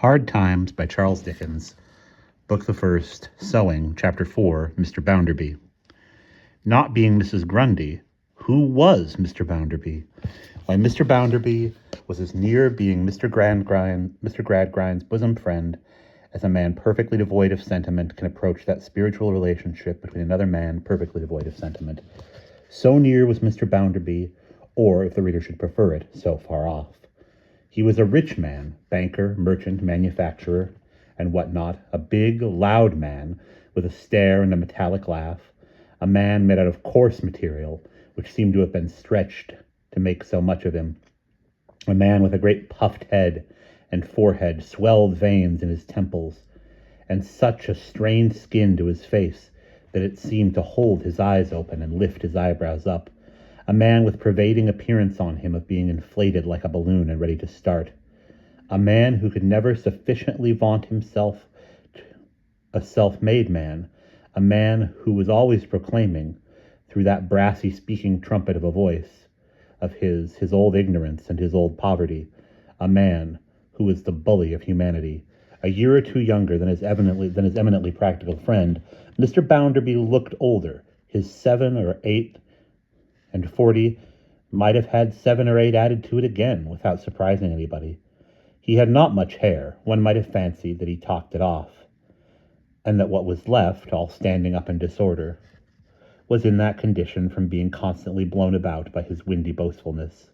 Hard Times by Charles Dickens, Book the First, Sowing, Chapter 4, Mr. Bounderby. Not being Mrs. Grundy, who was Mr. Bounderby? Why, Mr. Bounderby was as near being Mr. Gradgrind's bosom friend as a man perfectly devoid of sentiment can approach that spiritual relationship between another man perfectly devoid of sentiment. So near was Mr. Bounderby, or, if the reader should prefer it, so far off. He was a rich man, banker, merchant, manufacturer, and what not, a big, loud man with a stare and a metallic laugh, a man made out of coarse material, which seemed to have been stretched to make so much of him, a man with a great puffed head and forehead, swelled veins in his temples, and such a strained skin to his face that it seemed to hold his eyes open and lift his eyebrows up, a man with pervading appearance on him of being inflated like a balloon and ready to start, a man who could never sufficiently vaunt himself a self-made man, a man who was always proclaiming, through that brassy speaking trumpet of a voice, of his old ignorance and his old poverty, a man who was the bully of humanity. A year or two younger than his eminently practical friend, Mr. Bounderby looked older. His 7 or 8 and 40 might have had 7 or 8 added to it again without surprising anybody. He had not much hair. One might have fancied that he talked it off, and that what was left, all standing up in disorder, was in that condition from being constantly blown about by his windy boastfulness.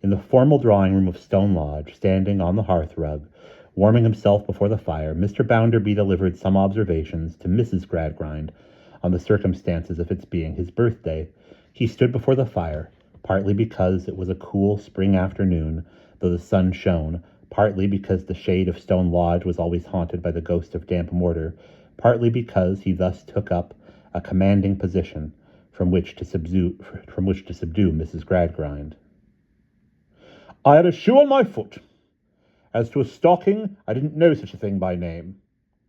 In the formal drawing-room of Stone Lodge, standing on the hearth-rug, warming himself before the fire, Mr. Bounderby delivered some observations to Mrs. Gradgrind on the circumstances of its being his birthday. He stood before the fire, partly because it was a cool spring afternoon, though the sun shone, partly because the shade of Stone Lodge was always haunted by the ghost of damp mortar, partly because he thus took up a commanding position from which to subdue Mrs. Gradgrind. "I had a shoe on my foot. As to a stocking, I didn't know such a thing by name.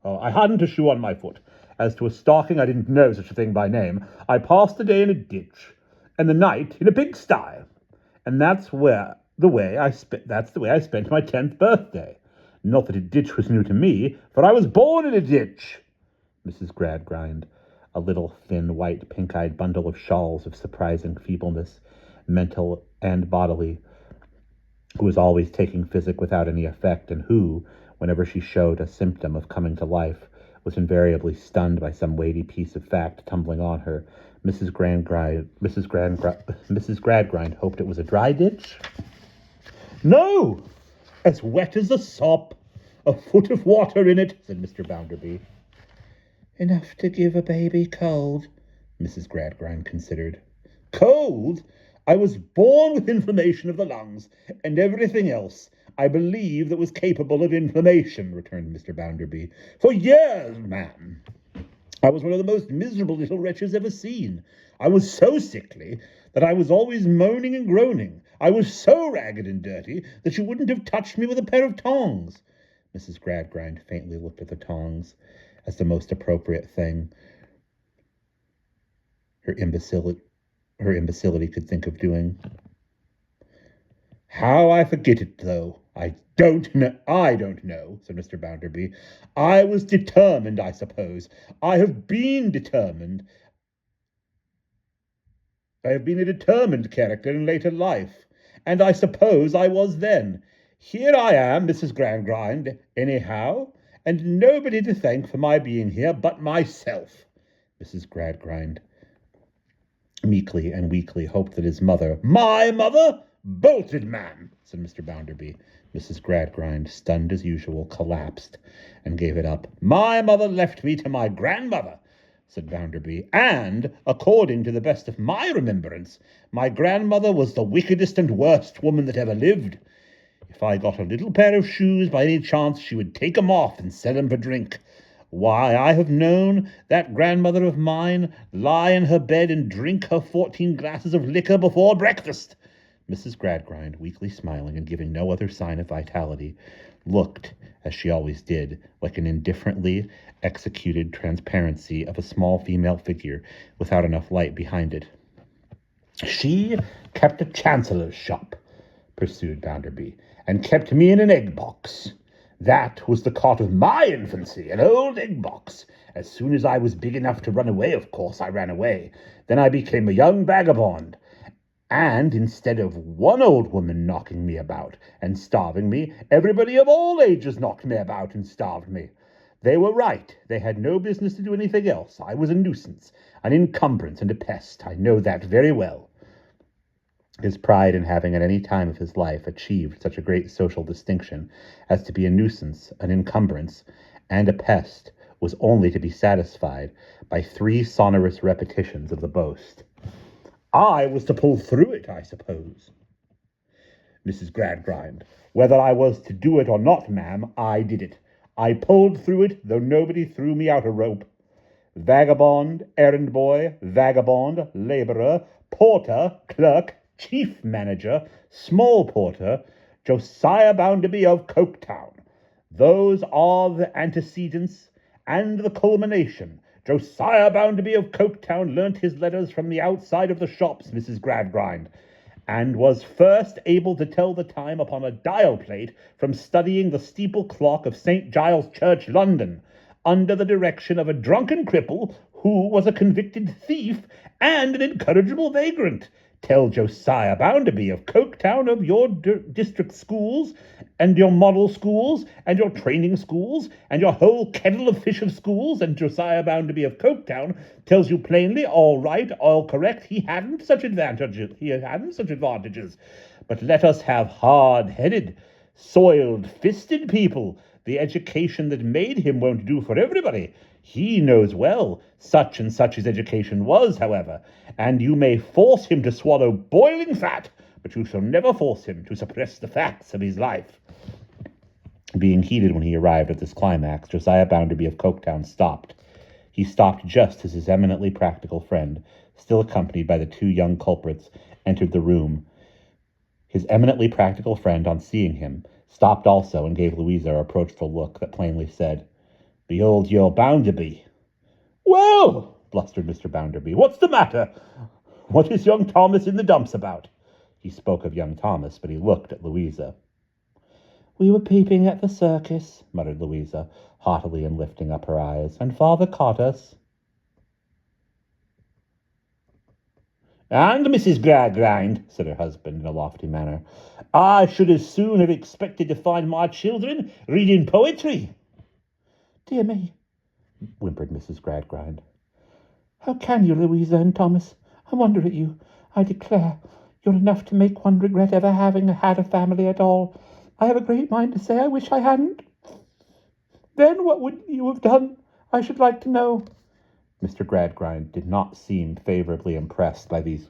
I hadn't a shoe on my foot. As to a stocking, I didn't know such a thing by name. I passed the day in a ditch, and the night in a pigsty, and that's the way I spent my 10th birthday. Not that a ditch was new to me, for I was born in a ditch." Mrs. Gradgrind, a little thin, white, pink-eyed bundle of shawls of surprising feebleness, mental and bodily, who was always taking physic without any effect, and who, whenever she showed a symptom of coming to life, was invariably stunned by some weighty piece of fact tumbling on her. Mrs. Gradgrind hoped it was a dry ditch. "No, as wet as a sop, a foot of water in it," said Mr. Bounderby. "Enough to give a baby cold," Mrs. Gradgrind considered. "Cold? I was born with inflammation of the lungs, and everything else, I believe, that was capable of inflammation," returned Mr. Bounderby. "For years, ma'am, I was one of the most miserable little wretches ever seen. I was so sickly that I was always moaning and groaning. I was so ragged and dirty that you wouldn't have touched me with a pair of tongs." Mrs. Gradgrind faintly looked at the tongs as the most appropriate thing her imbecility could think of doing. "How I forget it, though, I don't know, said Mr. Bounderby. "I was determined, I suppose. I have been determined. I have been a determined character in later life, and I suppose I was then. Here I am, Mrs. Gradgrind, anyhow, and nobody to thank for my being here but myself." Mrs. Gradgrind meekly and weakly hoped that his mother— "My mother? Bolted, ma'am," said Mr. Bounderby. Mrs. Gradgrind, stunned as usual, collapsed and gave it up. "My mother left me to my grandmother," said Bounderby, "and, according to the best of my remembrance, my grandmother was the wickedest and worst woman that ever lived. If I got a little pair of shoes by any chance, she would take 'em off and sell 'em for drink. Why, I have known that grandmother of mine lie in her bed and drink her 14 glasses of liquor before breakfast." Mrs. Gradgrind, weakly smiling and giving no other sign of vitality, looked, as she always did, like an indifferently executed transparency of a small female figure without enough light behind it. "She kept a chancellor's shop," pursued Bounderby, and kept me in an egg-box. That was the cot of my infancy, an old egg-box. As soon as I was big enough to run away, of course, I ran away. Then I became a young vagabond. And instead of one old woman knocking me about and starving me, everybody of all ages knocked me about and starved me. They were right. They had no business to do anything else. I was a nuisance, an encumbrance, and a pest. I know that very well. His pride in having at any time of his life achieved such a great social distinction as to be a nuisance, an encumbrance, and a pest was only to be satisfied by 3 sonorous repetitions of the boast. I was to pull through it, I suppose. Mrs. Gradgrind, whether I was to do it or not, ma'am, I did it. I pulled through it, though nobody threw me out a rope. Vagabond, errand boy, vagabond, labourer, porter, clerk, chief manager, small porter, Josiah Bounderby of Coketown. Those are the antecedents and the culmination. Josiah Bounderby of Coketown learnt his letters from the outside of the shops, Mrs. Gradgrind, and was first able to tell the time upon a dial plate from studying the steeple clock of St. Giles Church, London, under the direction of a drunken cripple who was a convicted thief and an incorrigible vagrant. Tell Josiah Bounderby of Coketown of your district schools and your model schools and your training schools and your whole kettle of fish of schools, and Josiah Bounderby of Coketown tells you plainly, all right, all correct, he hadn't such advantages. But let us have hard-headed, soiled-fisted people. The education that made him won't do for everybody. He knows well such and such his education was, however, and you may force him to swallow boiling fat, but you shall never force him to suppress the facts of his life. Being heated when he arrived at this climax, Josiah Bounderby of Coketown stopped. He stopped just as his eminently practical friend, still accompanied by the 2 young culprits, entered the room. His eminently practical friend, on seeing him, stopped also and gave Louisa a reproachful look that plainly said, "Behold your Bounderby." "Well," blustered Mr. Bounderby, "what's the matter? What is young Thomas in the dumps about?" He spoke of young Thomas, but he looked at Louisa. "We were peeping at the circus," muttered Louisa, haughtily and lifting up her eyes, "and father caught us." "And Mrs. Gradgrind," said her husband in a lofty manner, "I should as soon have expected to find my children reading poetry." "Dear me," whimpered Mrs. Gradgrind. "How can you, Louisa and Thomas? I wonder at you. I declare, you're enough to make one regret ever having had a family at all. I have a great mind to say I wish I hadn't. Then what would you have done? I should like to know." Mr. Gradgrind did not seem favourably impressed by these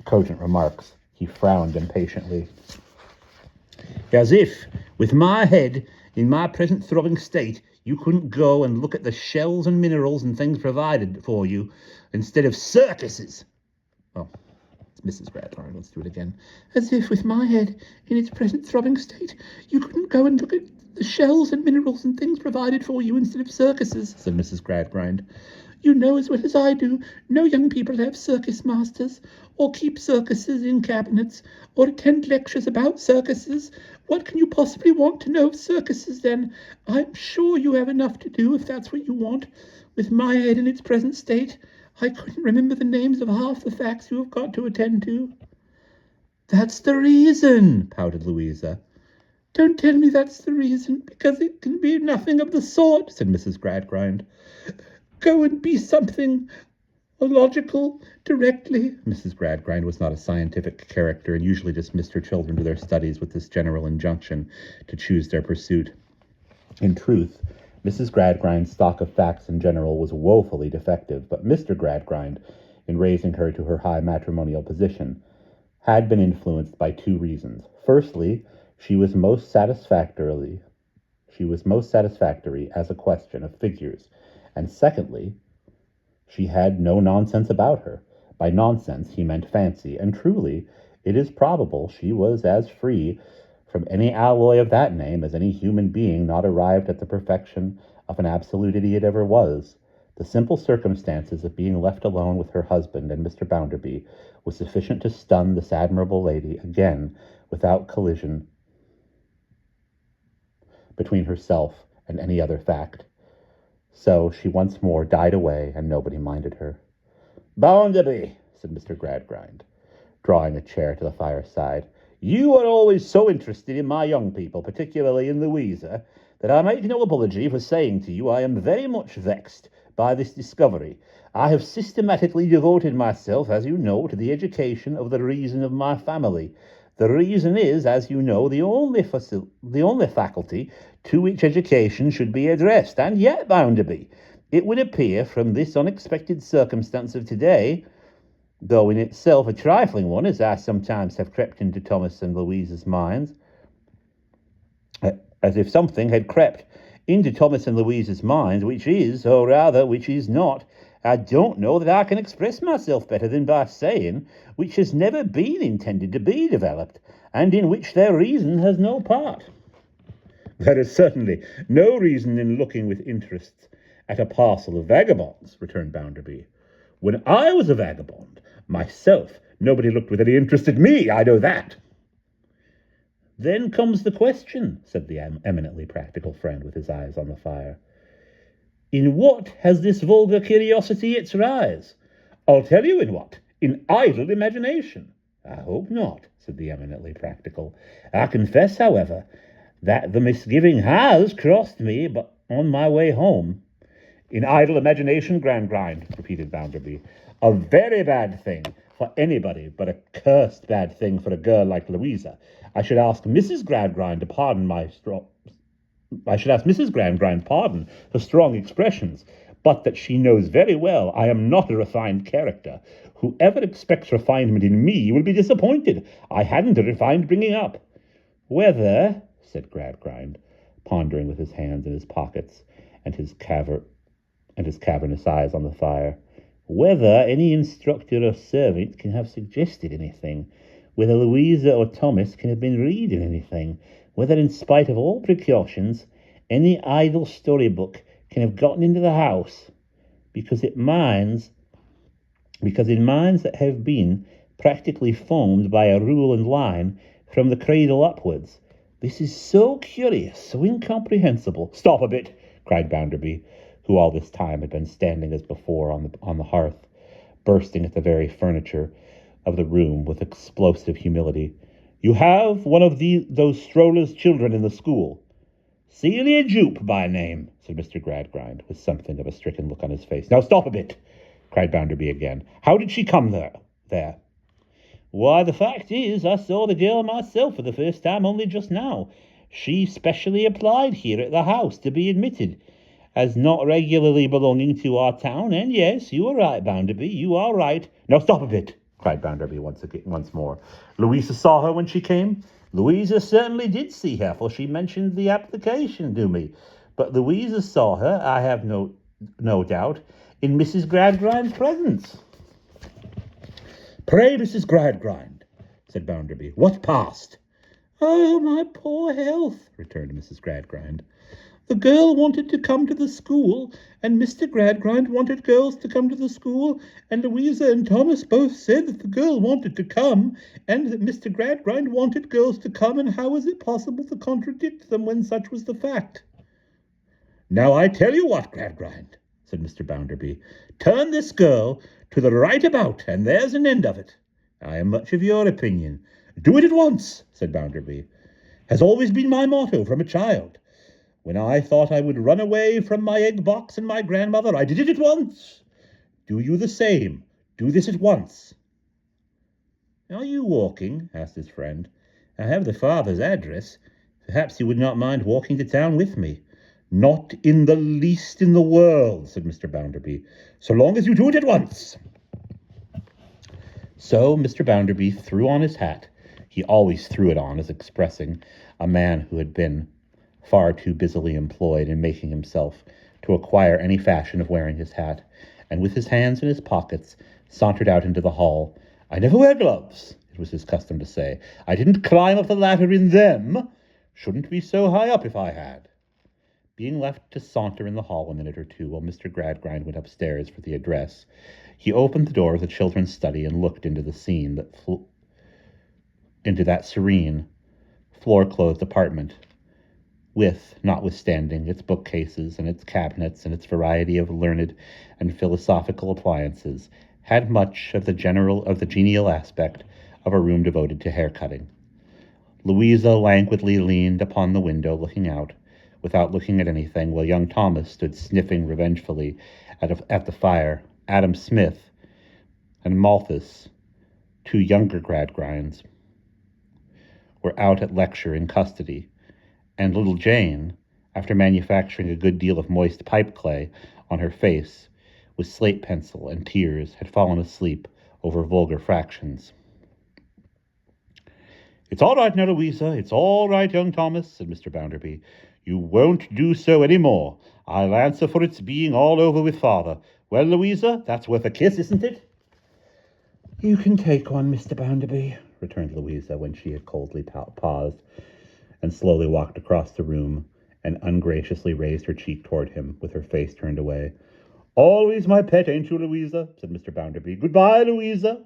cogent remarks. He frowned impatiently. "As if, with my head in my present throbbing state, you couldn't go and look at the shells and minerals and things provided for you instead of circuses." Oh, it's Mrs. Gradgrind. Let's do it again. "As if, with my head in its present throbbing state, you couldn't go and look at the shells and minerals and things provided for you instead of circuses," said Mrs. Gradgrind. "You know as well as I do, no young people have circus masters, or keep circuses in cabinets, or attend lectures about circuses. What can you possibly want to know of circuses, then? I'm sure you have enough to do, if that's what you want. With my head in its present state, I couldn't remember the names of half the facts you have got to attend to." "That's the reason," pouted Louisa. "Don't tell me that's the reason, because it can be nothing of the sort," said Mrs. Gradgrind. "Go and be something logical directly." Mrs. Gradgrind was not a scientific character and usually dismissed her children to their studies with this general injunction to choose their pursuit. In truth, Mrs. Gradgrind's stock of facts in general was woefully defective, but Mr. Gradgrind, in raising her to her high matrimonial position, had been influenced by 2 reasons. Firstly, she was most satisfactory as a question of figures, and secondly, she had no nonsense about her. By nonsense he meant fancy, and truly, it is probable she was as free from any alloy of that name as any human being not arrived at the perfection of an absolute idiot ever was. The simple circumstances of being left alone with her husband and Mr. Bounderby was sufficient to stun this admirable lady again without collision between herself and any other fact. So she once more died away, and nobody minded her. "Bounderby," said Mr. Gradgrind, drawing a chair to the fireside, "you are always so interested in my young people, particularly in Louisa, that I make no apology for saying to you I am very much vexed by this discovery. I have systematically devoted myself, as you know, to the education of the reason of my family. The reason is, as you know, the only faculty to which education should be addressed. And yet, Bounderby, it would appear from this unexpected circumstance of today, though in itself a trifling one, as I sometimes have crept into Thomas and Louisa's minds, as if something had crept into Thomas and Louisa's minds, which is, or rather, which is not, I don't know that I can express myself better than by saying, which has never been intended to be developed, and in which their reason has no part." "There is certainly no reason in looking with interest at a parcel of vagabonds," returned Bounderby. "When I was a vagabond myself, nobody looked with any interest at me, I know that." "Then comes the question," said the eminently practical friend with his eyes on the fire. "In what has this vulgar curiosity its rise?" "I'll tell you in what. In idle imagination." "I hope not," said the eminently practical. "I confess, however, that the misgiving has crossed me, but on my way home." "In idle imagination, Gradgrind," repeated Bounderby. "A very bad thing for anybody, but a cursed bad thing for a girl like Louisa. I should ask Mrs. Gradgrind pardon for strong expressions, but that she knows very well I am not a refined character. Whoever expects refinement in me will be disappointed. I hadn't a refined bringing up." "Whether," said Gradgrind, pondering with his hands in his pockets and his cavernous eyes on the fire, "whether any instructor or servant can have suggested anything, whether Louisa or Thomas can have been reading anything, whether, in spite of all precautions, any idle storybook can have gotten into the house, because in minds that have been practically formed by a rule and line from the cradle upwards. This is so curious, so incomprehensible." "Stop a bit," cried Bounderby, who all this time had been standing as before on the hearth, bursting at the very furniture of the room with explosive humility. "You have one of those strollers' children in the school." "Celia Jupe by name," said Mr. Gradgrind, with something of a stricken look on his face. "Now stop a bit," cried Bounderby again. "How did she come there?" "Why, the fact is, I saw the girl myself for the first time only just now. She specially applied here at the house to be admitted, as not regularly belonging to our town, and yes, you are right, Bounderby, you are right." "Now stop a bit," cried Bounderby once more. "Louisa saw her when she came?" "Louisa certainly did see her, for she mentioned the application to me. But Louisa saw her, I have no doubt, in Mrs. Gradgrind's presence." "Pray, Mrs. Gradgrind," said Bounderby, "what passed?" "Oh, my poor health," returned Mrs. Gradgrind. "The girl wanted to come to the school, and Mr. Gradgrind wanted girls to come to the school, and Louisa and Thomas both said that the girl wanted to come, and that Mr. Gradgrind wanted girls to come, and how was it possible to contradict them when such was the fact?" "Now I tell you what, Gradgrind," said Mr. Bounderby, "turn this girl to the right about, and there's an end of it. I am much of your opinion." "Do it at once," said Bounderby. "Has always been my motto from a child. When I thought I would run away from my egg-box and my grandmother, I did it at once. Do you the same. Do this at once." "Are you walking?" asked his friend. "I have the father's address. Perhaps you would not mind walking to town with me." "Not in the least in the world," said Mr. Bounderby, "so long as you do it at once." So Mr. Bounderby threw on his hat. He always threw it on as expressing a man who had been far too busily employed in making himself to acquire any fashion of wearing his hat, and with his hands in his pockets sauntered out into the hall. "I never wear gloves," it was his custom to say. "I didn't climb up the ladder in them. Shouldn't be so high up if I had." Being left to saunter in the hall a minute or two while Mr. Gradgrind went upstairs for the address, he opened the door of the children's study and looked into the scene into that serene, floor-clothed apartment, with, notwithstanding its bookcases and its cabinets and its variety of learned and philosophical appliances, had much of the genial aspect of a room devoted to hair-cutting. Louisa languidly leaned upon the window, looking out, without looking at anything, while young Thomas stood sniffing revengefully at the fire. Adam Smith and Malthus, two younger Gradgrinds, were out at lecture in custody, and little Jane, after manufacturing a good deal of moist pipe clay on her face with slate pencil and tears, had fallen asleep over vulgar fractions. "It's all right now, Louisa. It's all right, young Thomas," said Mr. Bounderby. "You won't do so any more. I'll answer for its being all over with father. Well, Louisa, that's worth a kiss, isn't it?" "You can take one, Mr. Bounderby," returned Louisa, when she had coldly paused, and slowly walked across the room, and ungraciously raised her cheek toward him, with her face turned away. "Always my pet, ain't you, Louisa?" said Mr. Bounderby. "Goodbye, Louisa."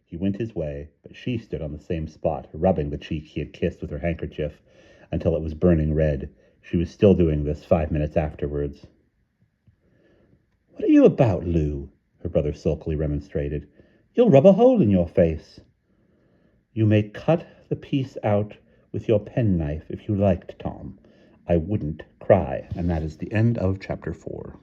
He went his way, but she stood on the same spot, rubbing the cheek he had kissed with her handkerchief until it was burning red. She was still doing this 5 minutes afterwards. "What are you about, Lou?" her brother sulkily remonstrated. "You'll rub a hole in your face." "You may cut the piece out with your penknife if you liked, Tom. I wouldn't cry." And that is the end of chapter 4.